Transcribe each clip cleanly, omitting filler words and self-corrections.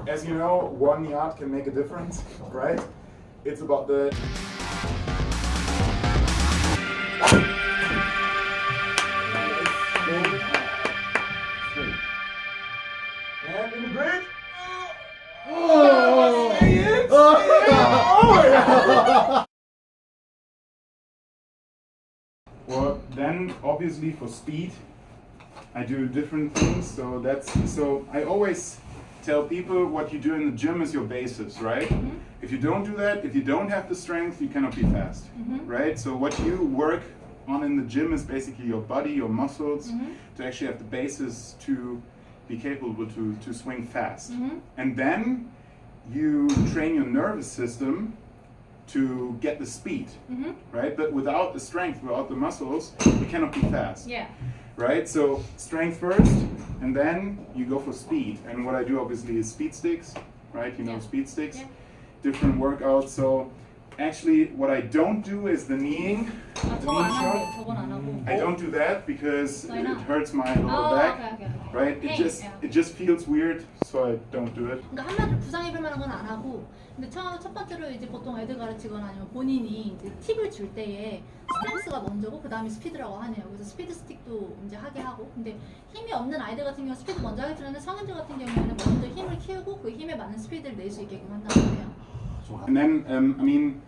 as you know, 1 yard can make a difference, right? It's about the and in the grid. Well, then obviously for speed, I do different things. So I always tell people what you do in the gym is your basis, right? Mm-hmm. If you don't do that, if you don't have the strength, you cannot be fast, right? So what you work on in the gym is basically your body, your muscles, to actually have the basis to be capable to swing fast. And then you train your nervous system to get the speed, right? But without the strength, without the muscles, you cannot be fast. Yeah. Right? So strength first, and then you go for speed. And what I do obviously is speed sticks, right? You know, speed sticks, different workouts. So actually what I don't do is the kneeing, I don't do that because it hurts my lower back, right? It just feels weird, so I don't do it. 그러니까 한마디로 부상 입을 만한 건 안 하고, 근데 첫 번째로 이제 보통 애들 가르치거나 아니면 본인이 이제 팁을 줄 때에 스트렝스가 먼저고 그 다음에 스피드라고 하네요. 그래서 스피드 스틱도 이제 하게 하고, 근데 힘이 없는 아이들 같은 경우 스피드 먼저 하게 되는데 성인들 같은 경우에는 먼저 힘을 키우고 그 힘에 맞는 스피드를 낼 수 있게끔 한다는 거예요. And then, I mean,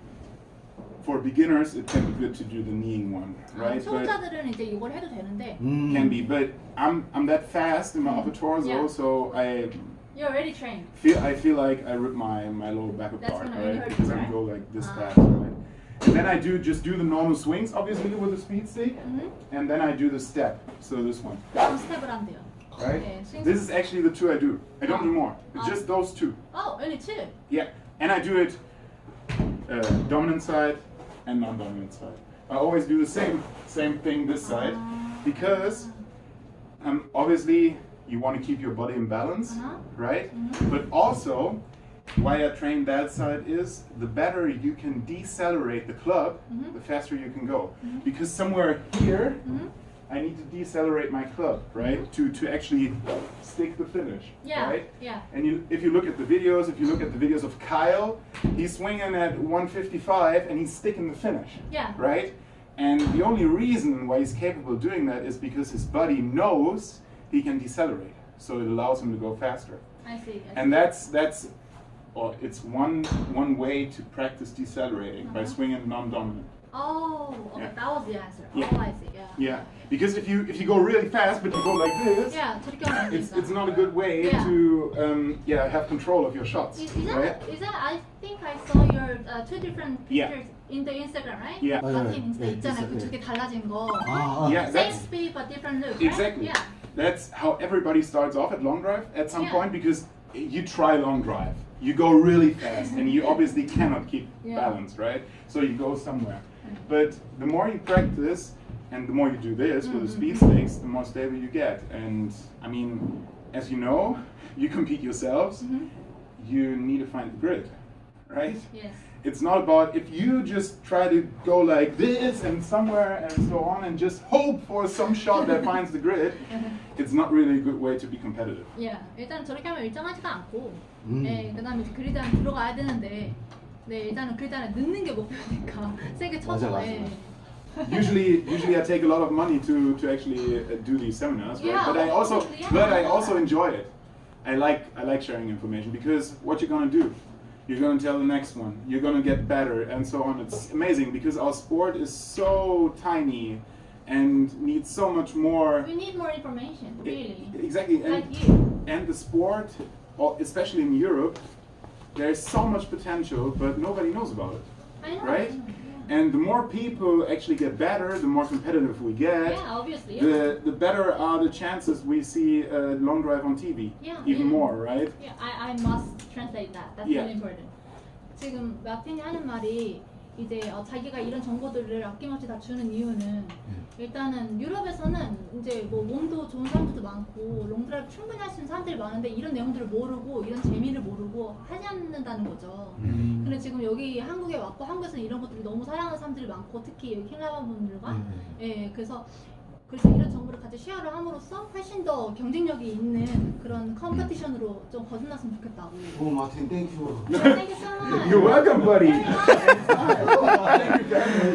for beginners, it can be good to do the kneeing one, right? 초보자들은 이제 이걸 해도 되는데. Can be, but I'm that fast in my upper torso, so You're already trained. I feel like I rip my lower back apart, right? Hurt, because I go like this fast, right? And then I just do the normal swings, obviously with the speed stick, and then I do the step. So this one. 스텝을 한대요. Right? This is actually the two I do. I don't do more. It's just those two. Oh, only two? Yeah, and I do it dominant side and non-dominant side. I always do the same thing this side because obviously you want to keep your body in balance, right? But also why I train that side is the better you can decelerate the club, the faster you can go. Because somewhere here I need to decelerate my club, right? To actually stick the finish, right? Yeah. And if you look at the videos, of Kyle, he's swinging at 155 and he's sticking the finish, right? And the only reason why he's capable of doing that is because his body knows he can decelerate, so it allows him to go faster. I see. And that's it's one way to practice decelerating by swinging non-dominant. Oh, okay, that was the answer. Yeah. Oh, I see. Yeah, because if you go really fast but you go like this, it's not a good way to have control of your shots. Is that I think I saw your two different pictures in the Instagram, right? Yeah. 마틴 인스타 있잖아요. 그 두 개 달라진 거. Yeah, same speed but different look. Exactly. Right? Yeah. That's how everybody starts off at long drive at some point, because you try long drive, you go really fast, and you obviously cannot keep balance, right? So you go somewhere. But the more you practice, and the more you do this with the speed sticks, the more stable you get. And I mean, as you know, you compete yourselves, you need to find the grid, right? Yes. It's not about if you just try to go like this and somewhere and so on and just hope for some shot that finds the grid, it's not really a good way to be competitive. Yeah, 일단 저렇게 하면 일정하지가 않고, 네, 그다음에 이제 그리드 안에 들어가야 되는데, 네, 일단은 그리드 안에 넣는 게 목표니까 세게 쳐서. Usually I take a lot of money to actually do these seminars, right? But I also enjoy it. I like sharing information, because what you're gonna do? You're going to tell the next one, you're going to get better, and so on. It's amazing because our sport is so tiny and needs so much more. We need more information, really. Exactly. And the sport, especially in Europe, there's so much potential, but nobody knows about it. I know. Right? And the more people actually get better, the more competitive we get. Yeah, obviously. The better are the chances we see long drive on TV. Even more, right? Yeah, I must translate that. That's really important. 지금 마틴이 하는 말이 이제 자기가 이런 정보들을 아낌없이 다 주는 이유는 일단은 유럽에서는 이제 뭐 몸도 좋은 사람들도 많고 롱드라이브 충분히 할 수 있는 사람들이 많은데 이런 내용들을 모르고 이런 재미를 모르고 하지 않는다는 거죠. 근데 지금 여기 한국에 왔고 한국에서는 이런 것들을 너무 사랑하는 사람들이 많고 특히 여기 킹라바 분들과 그래서 그래서 이런 정보를 같이 쉐어를 함으로써 훨씬 더 경쟁력이 있는 그런 컴피티션으로 좀 거듭났으면 좋겠다고. 오, 마틴 땡큐. Thank you so much. You're welcome, buddy.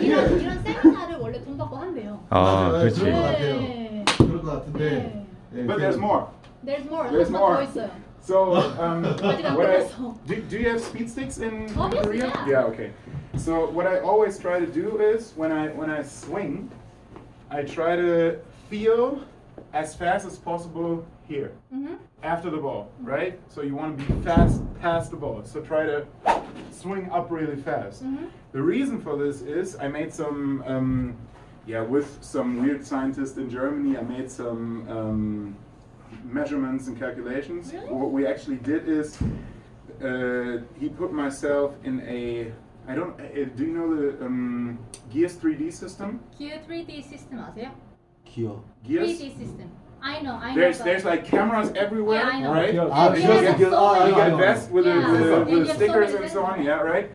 이런 세미나를 원래 돈 받고 한대요. 아, 그렇지. 그럴 것 같아요. 네. 그럴 것 같은데. 네. 네, But there's more. There's more. There's more. 더 있어요. So, 아직 안 what I, 끝났어. do you have speed sticks in Obviously, Korea? yeah. Okay. So what I always try to do is when I swing, I try to feel as fast as possible here after the ball, right? So you want to be fast past the ball. So try to swing up really fast. The reason for this is I made some, with some weird scientist in Germany, I made some measurements and calculations. Really? What we actually did is he put myself in a, do you know the Gears 3D system? 기어 3D 시스템 아세요? 기어. Gears? 3D system. I know. There's like cameras everywhere, Yeah, I know. right? 아, Yeah, 기어, yeah, 기어. so 아, many. You 이거 get 알아. vests with Yeah. the And you with have stickers so many and so on, things. yeah, right?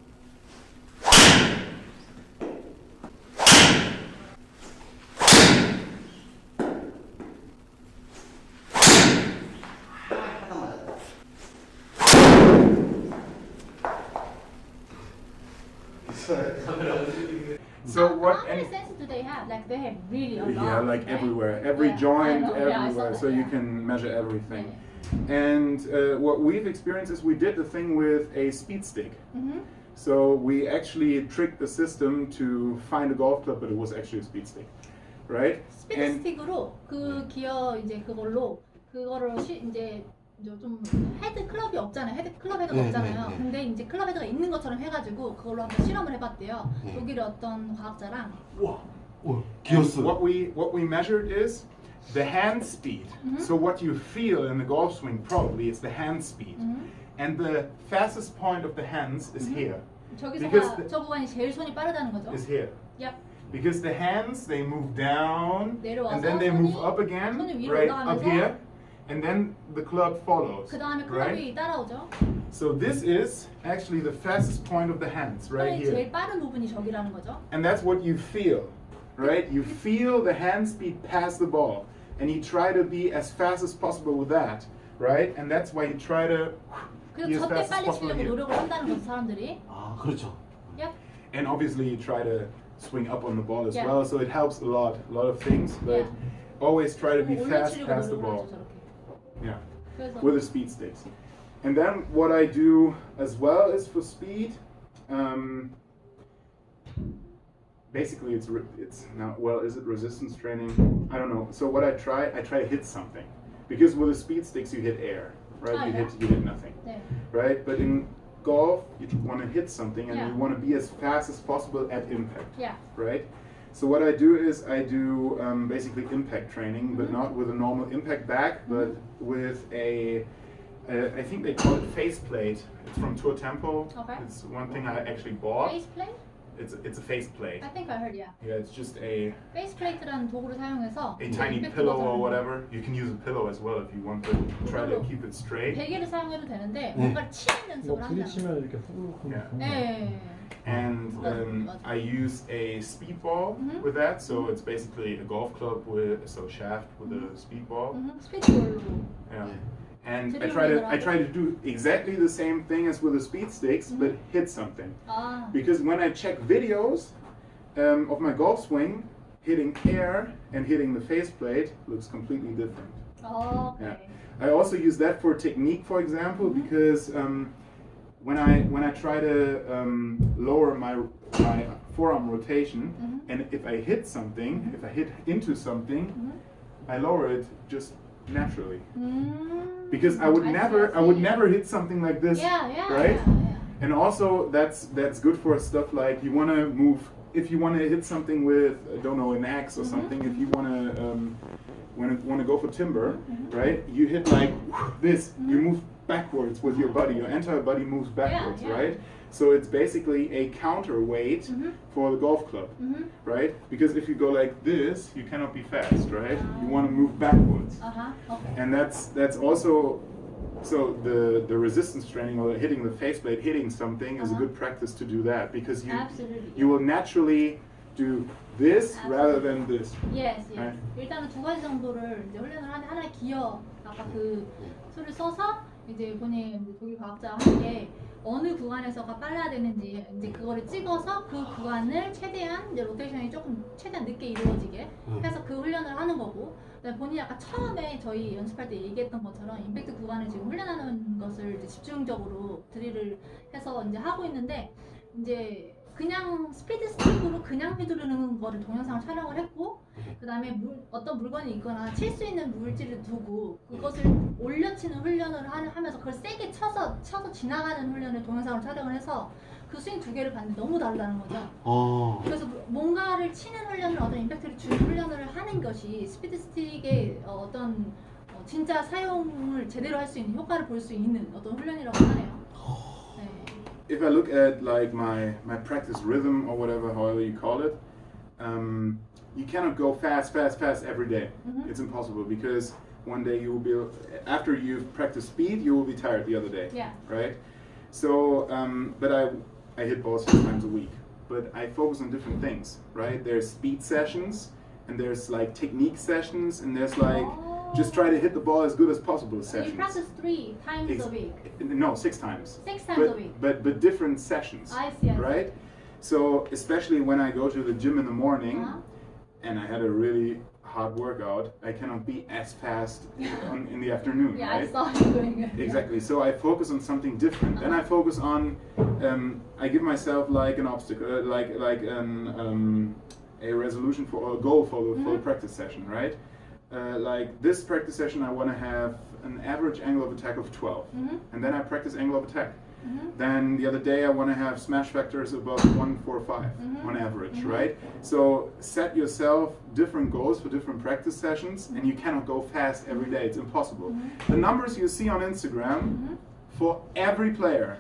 So what? How many sensors do they have? Like they have really a lot. Yeah, like right? everywhere, every Yeah, joint, I know. Yeah, I saw everywhere. that, So you yeah. can measure everything. Yeah. And what we've experienced is we did the thing with a speed stick. Mm-hmm. So we actually tricked the system to find a golf club, but it was actually a speed stick, right? 스피드 And 스틱으로 그 기어 이제 그걸로 그거를 이제 좀 헤드 클럽이 없잖아요. 헤드 클럽 헤드가 네, 없잖아요. 네, 네. 근데 이제 클럽 헤드가 있는 것처럼 해가지고 그걸로 한번 실험을 해봤대요. 네. 독일의 어떤 과학자랑. 와, 오, and 기어스. what we measured is the hand speed. So what you feel in the golf swing probably is the hand speed. And the fastest point of the hands is here. Because 저기서가 저 구간이 제일 손이 빠르다는 거죠. Is here. Yep. Because the hands, they move down, 내려와서 and then they move 손이- up again, 손이 위로 right, up 올라가면서 here, and then the club follows, 그 다음에 right? 클럽이 따라오죠. So this is actually the fastest point of the hands, right 손이 here. 제일 빠른 부분이 저기라는 거죠. And that's what you feel, right? You feel the hand speed pass the ball, and you try to be as fast as possible with that, right? And that's why you try to be 그래서 as 저때 fast as 빨리 possible 치려고 here. 노력을 한다는 거죠, 사람들이. 아, 그렇죠. Yep. And obviously you try to swing up on the ball as Yeah. well, so it helps a lot of things, but Yeah. always try to be fast 올려치려고 past the 노력을 ball. 하죠, 저렇게. Yeah. 그래서 With the speed sticks. And then what I do as well is for speed. Basically, it's now, well, is it resistance training? I don't know. So what I try to hit something, because with the speed sticks you hit air, right? Oh, you yeah. hit nothing, 네. right? But in golf, you want to hit something, and Yeah. you want to be as fast as possible at impact, Yeah. right? So what I do is I do basically impact training, but not with a normal impact bag, but with a I think they call it faceplate. It's from Tour Tempo. Okay. It's one thing I actually bought. Face plate? It's a faceplate. I think I heard, yeah. Yeah, it's just a face plate라는 도구를 사용해서 tiny 임팩트 pillow or 버전을 whatever. You can use a pillow as well if you want to try to keep it straight. 베개를 사용해도 되는데 뭔가 치는 연습을 뭐 한다는 부딪히면 이렇게 후루룩 Yeah. 네. And I use a speedball with that, so it's basically a golf club with a shaft with a speedball. 스피드볼로. Yeah. Yeah. And I try to do exactly the same thing as with the speed sticks, but hit something. 아, Because when I check videos of my golf swing, hitting air and hitting the faceplate looks completely different. 오케이. Yeah. I also use that for technique, for example, because when I try to lower my forearm rotation, and if I hit something, if I hit into something, I lower it just naturally. Because I would never hit something like this, Yeah, right? yeah. And also that's good for stuff like you want to move. If you want to hit something with I don't know an axe or something, if you want to go for timber, right? You hit like this. You move backwards with your body. Your entire body moves backwards, yeah. right? So it's basically a counterweight for the golf club, right? Because if you go like this, you cannot be fast, right? You want to move backwards. Okay. And that's also so the resistance training or hitting the faceplate, hitting something is a good practice to do that because Absolutely. you will naturally do this rather than this. Yes, yes. Right. 일단은 두 가지 정도를 이제 훈련을 하는 하나의 기어 아까 그 수를 써서 이제 본인 이제 독일 과학자와 함께 어느 구간에서가 빨라야 되는지 이제 그거를 찍어서 그 구간을 최대한 이제 로테이션이 조금 최대한 늦게 이루어지게 해서 그 훈련을 하는 거고, 그다음에 본인이 아까 처음에 저희 연습할 때 얘기했던 것처럼 임팩트 구간을 지금 훈련하는 것을 이제 집중적으로 드릴을 해서 이제 하고 있는데, 이제 그냥 스피드 스틱으로 그냥 휘두르는 거를 동영상을 촬영을 했고, 그 다음에 어떤 물건이 있거나 칠 수 있는 물질을 두고 그것을 올려치는 훈련을 하면서 그걸 세게 쳐서 지나가는 훈련을 동영상으로 촬영을 해서 그 스윙 두 개를 봤는데 너무 다르다는 거죠. 그래서 뭔가를 치는 훈련을 어떤 임팩트를 주는 훈련을 하는 것이 스피드 스틱의 어떤 진짜 사용을 제대로 할 수 있는 효과를 볼 수 있는 어떤 훈련이라고 하네요. If I look at like my practice rhythm or whatever, however you call it, you cannot go fast every day. It's impossible because one day you will be, after you've practiced speed, you will be tired the other day. Yeah. Right? So, but I hit balls 6 times a week, but I focus on different things, right? There's speed sessions, and there's like technique sessions, and there's like just try to hit the ball as good as possible sessions. You practice 3 times a week. No, 6 times. 6 times a week. But different sessions. I see. Right? So especially when I go to the gym in the morning, and I had a really hard workout, I cannot be as fast in the afternoon. Yeah, right? I saw you doing it. Exactly. So I focus on something different. Then I focus on, I give myself like an obstacle, like a resolution for a goal for the practice session, right? Like this practice session, I want to have an average angle of attack of 12, and then I practice angle of attack. Then the other day, I want to have smash factors above 145 on average, right? So set yourself different goals for different practice sessions, and you cannot go fast every day. It's impossible. The numbers you see on Instagram for every player,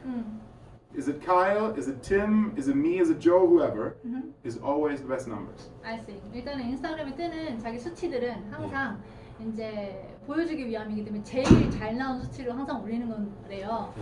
is it Kyle, is it Tim, is it me, is it Joe, whoever, is always the best numbers. I see. 일단은 인스타그램에 뜨는 자기 수치들은 항상 이제 보여주기 위함이기 때문에 제일 잘 나온 수치를 항상 올리는 거래요.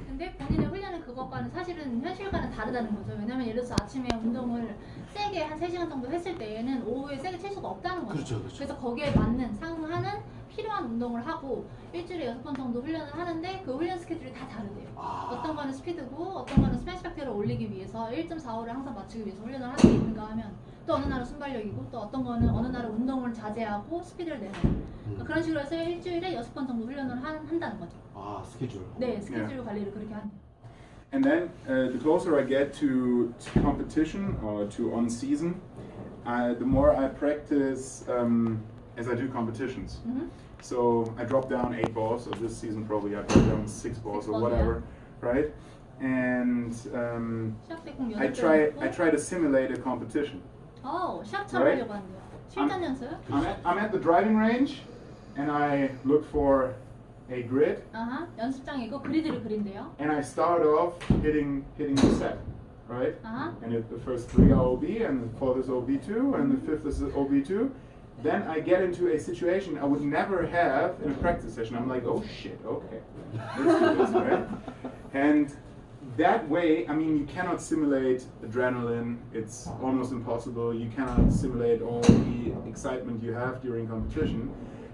근데 본인의 훈련은 그것과는 사실은 현실과는 다르다는 거죠. 왜냐면 예를 들어서 아침에 운동을 세게 한 3시간 정도 했을 때에는 오후에 세게 칠 수가 없다는 거죠. 그렇죠. 그래서 거기에 맞는 상하는 필요한 운동을 하고 일주일에 6번 정도 훈련을 하는데 그 훈련 스케줄이 다 다르대요. 어떤 거는 스피드고 어떤 거는 스매시 팩터를 올리기 위해서 1.45를 항상 맞추기 위해서 훈련을 할 수 있는가 하면 또 어느 날은 순발력이고 또 어떤 거는 어느 날은 운동을 자제하고 스피드를 내는 그런 식으로 해서 일주일에 6번 정도 훈련을 한다는 거죠. 아, 스케줄. 네, 스케줄 관리를 그렇게 하네요. And then the closer I get to competition or to on season, the more I practice as I do competitions. So I drop down 8 balls. So this season probably I drop down 6 balls or whatever, right? And I try to simulate a competition. 시합처럼 하려고 하는데요. 실전 연습? I'm at the driving range, and I look for a grid. 연습장이고 그리드를 그린대요. And I start off hitting the set, right? And the first 3 are OB, and the 4th is OB2, and the 5th is OB2. Then I get into a situation I would never have in a practice session. I'm like, oh shit, okay, let's do this, right? And that way, I mean, you cannot simulate adrenaline. It's almost impossible. You cannot simulate all the excitement you have during competition.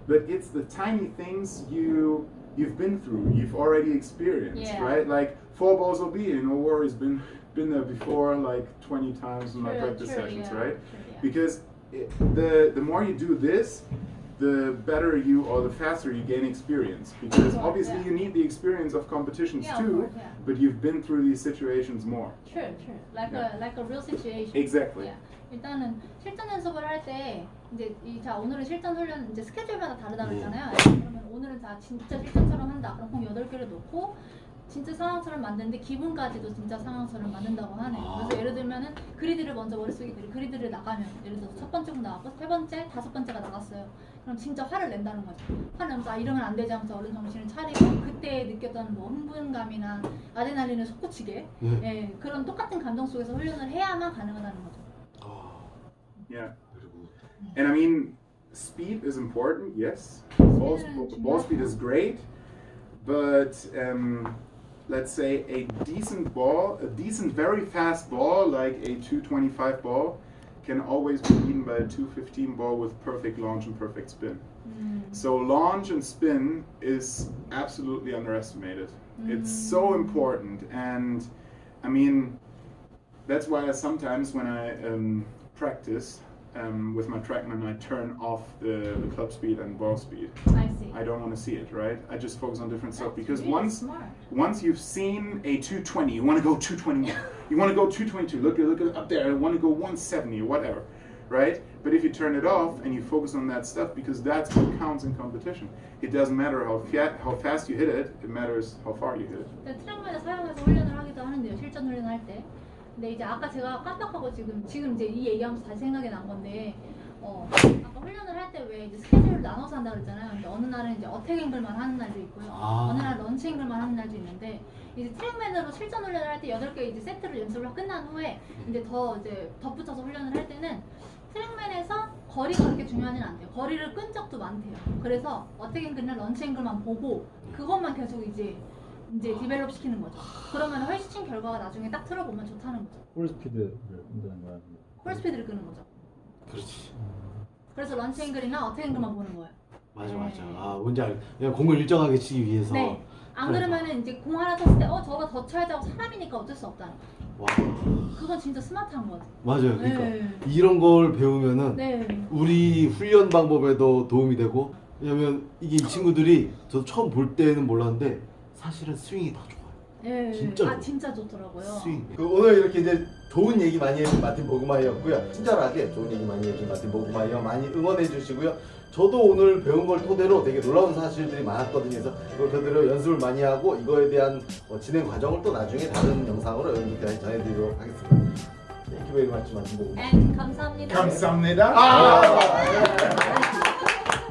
But it's the tiny things you've been through, you've already experienced, right? Like 4 balls OB, no worries, been there before like 20 times in my practice sessions, right? Because the more you do this, the better you or the faster you gain experience. Because obviously you need the experience of competitions too, but you've been through these situations more. True. Like a real situation. Exactly. 일단은 실전 연습을 할 때 이제 오늘은 실전 훈련 이제 스케줄마다 다르다고 했잖아요. 그러면 오늘은 진짜 실전처럼 한다. 그럼 공 8개를 놓고 진짜 상황처럼 만드는데 기분까지도 진짜 상황처럼 만든다고 하네요. 그래서 예를 들면은 그리드를 먼저 머릿속에 그리드를 나가면 예를 들어서 첫 번째 공 나왔고 세 번째, 5번째가 나갔어요. 그럼 진짜 화를 낸다는 거죠. 화를 내면서 이러면 안 되지 하면서 얼른 정신을 차리고 그때 느꼈던 뭐 흥분감이나 아드레날린을 솟구치게 그런 똑같은 감정 속에서 훈련을 해야만 가능하다는 거죠. Yeah. And I mean, speed is important, yes. Ball speed is great, but let's say a decent ball, a decent very fast ball like a 225 ball can always be beaten by a 215 ball with perfect launch and perfect spin. So launch and spin is absolutely underestimated. It's so important, and I mean that's why I sometimes when I practice with my TrackMan, I turn off the club speed and ball speed. I see. I don't want to see it, right? I just focus on different stuff because really smart. once you've seen a 220, you want to go 221. You want to go 222. Look at up there. I want to go 170 or whatever, right? But if you turn it off and you focus on that stuff, because that's what counts in competition. It doesn't matter how fast you hit it. It matters how far you hit it. 트랙맨을 사용해서 훈련을 하기도 하는데요. 실전 훈련을 할 때. 근데 이제 아까 제가 깜빡하고 지금 이제 이 얘기하면서 다시 생각이 난 건데, 아까 훈련을 할 때 왜 이제 스케줄을 나눠서 한다 그랬잖아요. 근데 어느 날은 이제 어택 앵글만 하는 날도 있고요. 어느 날 런치 앵글만 하는 날도 있는데, 이제 트랙맨으로 실전 훈련을 할 때 8개 이제 세트를 연습을 끝난 후에 이제 덧붙여서 훈련을 할 때는 트랙맨에서 거리가 그렇게 중요하진 않대요. 거리를 끈 적도 많대요. 그래서 어택 앵글이나 런치 앵글만 보고 그것만 계속 이제 디벨롭 시키는 거죠. 그러면 훨씬 결과가 나중에 딱 틀어보면 좋다는 거죠. 볼스피드를 운전한 거야. 볼스피드를 끄는 거죠. 그렇지. 그래서 런치 앵글이나 어택 앵글만 보는 거예요. 맞아 네. 맞아. 아 뭔지 알. 그냥 공을 일정하게 치기 위해서. 네. 안 그러면은 이제 공 하나 쳤을 때 저거 더 쳐야지 하고 사람이니까 어쩔 수 없다는 거죠. 와. 그건 진짜 스마트한 거죠. 맞아요. 그러니까 네. 이런 걸 배우면은 네. 우리 훈련 방법에도 도움이 되고, 왜냐면 이게 이 친구들이 저도 처음 볼 때는 몰랐는데 사실은 스윙이 더 좋아요. 네. 진짜 좋아. 진짜 좋더라고요. 스윙. 오늘 이렇게 이제 좋은 얘기 많이 해준 마틴보그마이어였고요. 친절하게 좋은 얘기 많이 해준 마틴보그마이어 많이 응원해 주시고요. 저도 오늘 배운 걸 토대로 되게 놀라운 사실들이 많았거든요. 그래서 이걸 토대로 연습을 많이 하고 이거에 대한 진행 과정을 또 나중에 다른 영상으로 여러분들께 전해드리도록 하겠습니다. Thank you very much, 마틴보그마이어. And 감사합니다. Kamsamnida.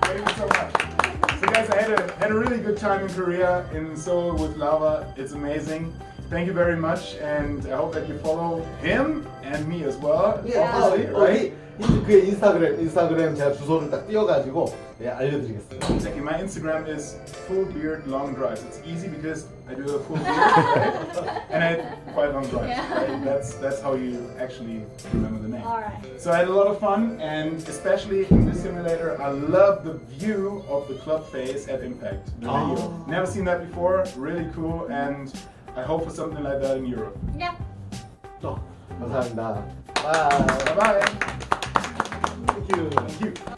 Thank you so much. So guys, I had a really good time in Korea in Seoul with Lava. It's amazing. Thank you very much, and I hope that you follow him and me as well. Obviously, right? 그의 인스타그램 제가 주소를 딱 띄워가지고 알려드리겠습니다. Exactly. My Instagram is full beard long drives. It's easy because I do a full beard, right? And I have quite long drives. Yeah. Right? That's how you actually remember the name. Alright. So I had a lot of fun, and especially in this simulator, I love the view of the club face at impact. The video. Never seen that before. Really cool, and I hope for something like that in Europe. Yeah. 감사합니다. 바이. Bye bye. Thank you. Thank you.